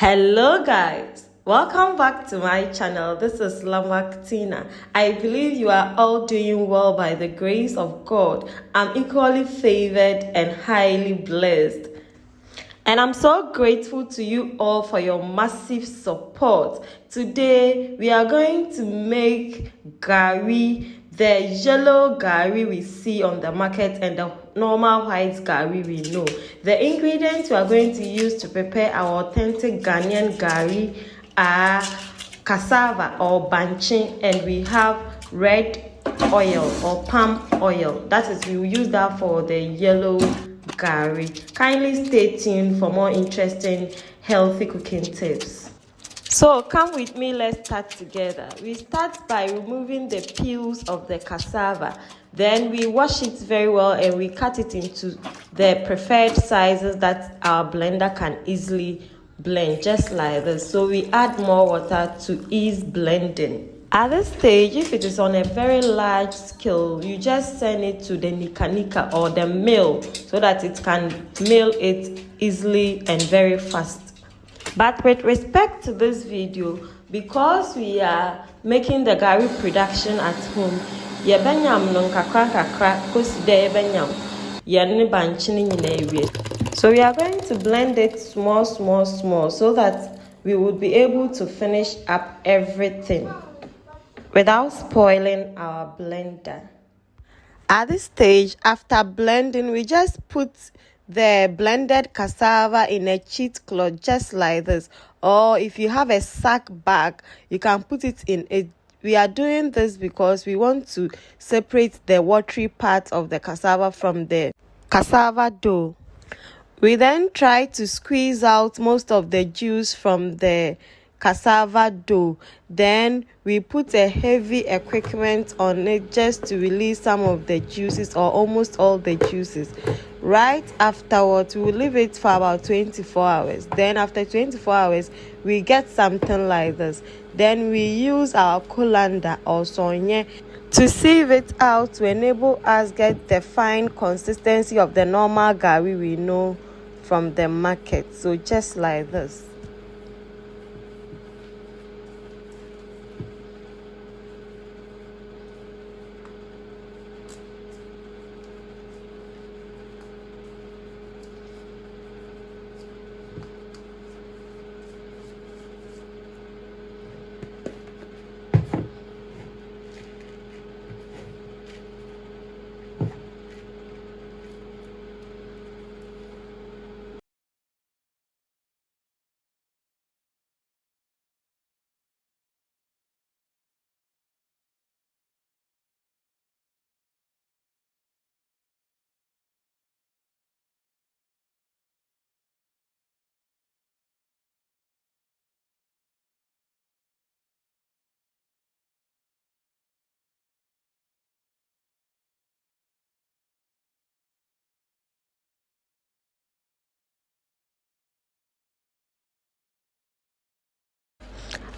Hello guys, welcome back to my channel. This is La-Mactina. I believe you are all doing well by the grace of God. I'm equally favored and highly blessed. And I'm so grateful to you all for your massive support. Today, we are going to make gari, the yellow gari we see on the market and the normal white gari we know. The ingredients we are going to use to prepare our authentic Ghanaian gari are cassava or banchin, and we have red oil or palm oil. That is, we will use that for the yellow gari. Kindly stay tuned for more interesting healthy cooking tips. So come with me, let's start together. We start by removing the peels of the cassava. Then we wash it very well and we cut it into the preferred sizes that our blender can easily blend, just like this. So we add more water to ease blending. At this stage, if it is on a very large scale, you just send it to the nika or the mill so that it can mill it easily and very fast. But with respect to this video, because we are making the gari production at home, so we are going to blend it small so that we would be able to finish up everything without spoiling our blender. At this stage, after blending, we just put the blended cassava in a cheat cloth just like this, or if you have a sack bag, you can put it in it. We are doing this because we want to separate the watery part of the cassava from the cassava dough. We then try to squeeze out most of the juice from the cassava dough. Then we put a heavy equipment on it just to release some of the juices or almost all the juices. Right afterwards, we will leave it for about 24 hours. Then after 24 hours, we get something like this. Then we use our colander or sonye to sieve it out to enable us get the fine consistency of the normal gari we know from the market. So just like this.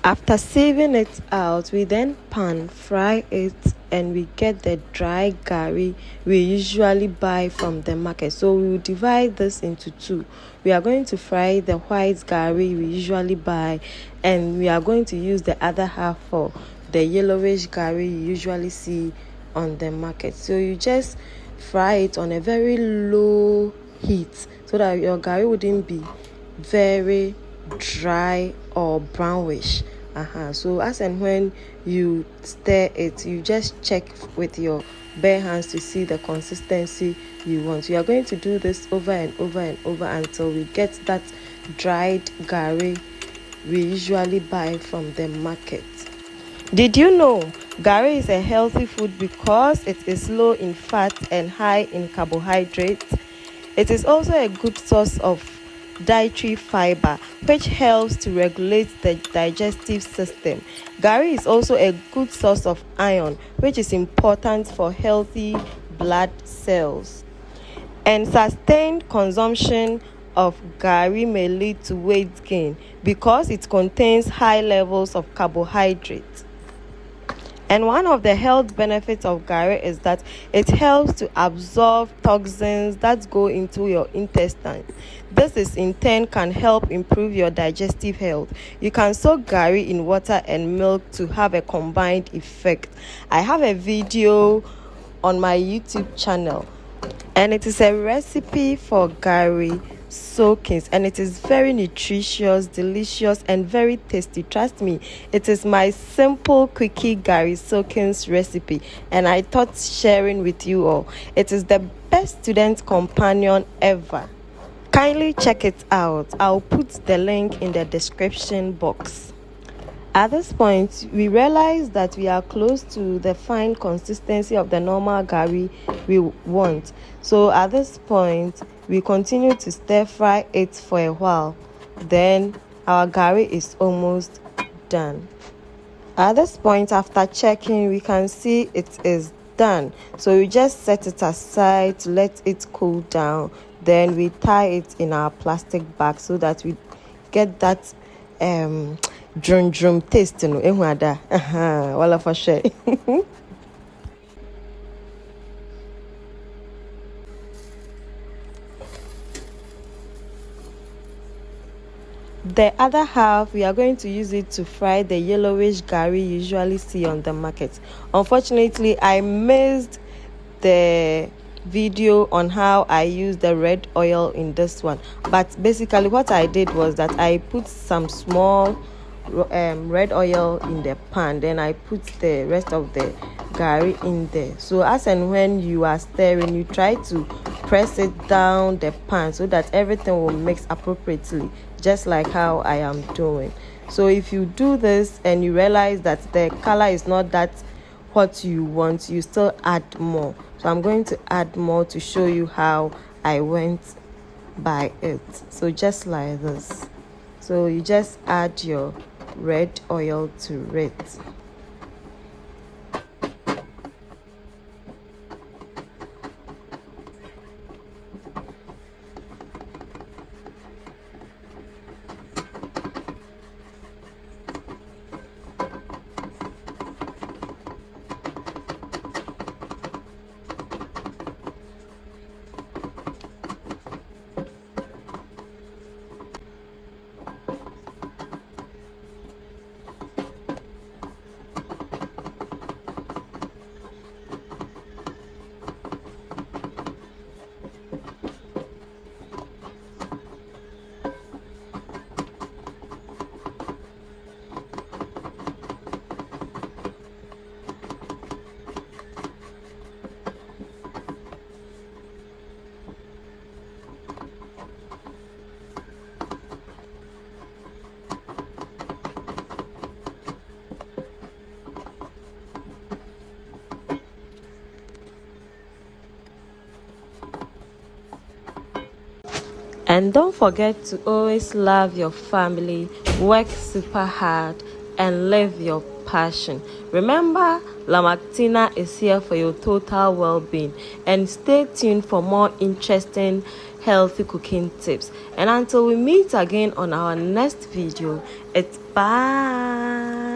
After sieving it out, we then pan fry it and we get the dry gari we usually buy from the market. So we will divide this into two. We are going to fry the white gari we usually buy, and we are going to use the other half for the yellowish gari you usually see on the market. So you just fry it on a very low heat so that your gari wouldn't be very dry or brownish. So as and when you stir it, you just check with your bare hands to see the consistency you want. You are going to do this over and over until we get that dried gari we usually buy from the market. Did you know gari is a healthy food because it is low in fat and high in carbohydrates? It is also a good source of dietary fiber, which helps to regulate the digestive system. Gari is also a good source of iron, which is important for healthy blood cells. And sustained consumption of gari may lead to weight gain because it contains high levels of carbohydrates. And one of the health benefits of gari is that it helps to absorb toxins that go into your intestine. This is in turn can help improve your digestive health. You can soak gari in water and milk to have a combined effect. I have a video on my YouTube channel, and it is a recipe for gari soakings, and it is very nutritious, delicious, and very tasty. Trust me, it is my simple quickie gari soakings recipe, and I thought sharing with you all. It is the best student companion ever. Kindly check it out. I'll put the link in the description box. At this point, we realize that we are close to the fine consistency of the normal gari we want. So at this point, we continue to stir fry it for a while. Then our gari is almost done. At this point, after checking, we can see it is done. So we just set it aside to let it cool down. Then we tie it in our plastic bag so that we get that drum taste, you know, wala for sure. The other half, we are going to use it to fry the yellowish gari you usually see on the market. Unfortunately, I missed the video on how I use the red oil in this one, but basically what I did was that I put some small red oil in the pan, then I put the rest of the gari in there. So as and when you are stirring, you try to press it down the pan so that everything will mix appropriately, just like how I am doing. So if you do this and you realize that the color is not that what you want, you still add more. So I'm going to add more to show you how I went by it. So just like this. So you just add your red oil to it. And don't forget to always love your family, work super hard, and live your passion. Remember, La-Mactina is here for your total well-being. And stay tuned for more interesting, healthy cooking tips. And until we meet again on our next video, it's bye.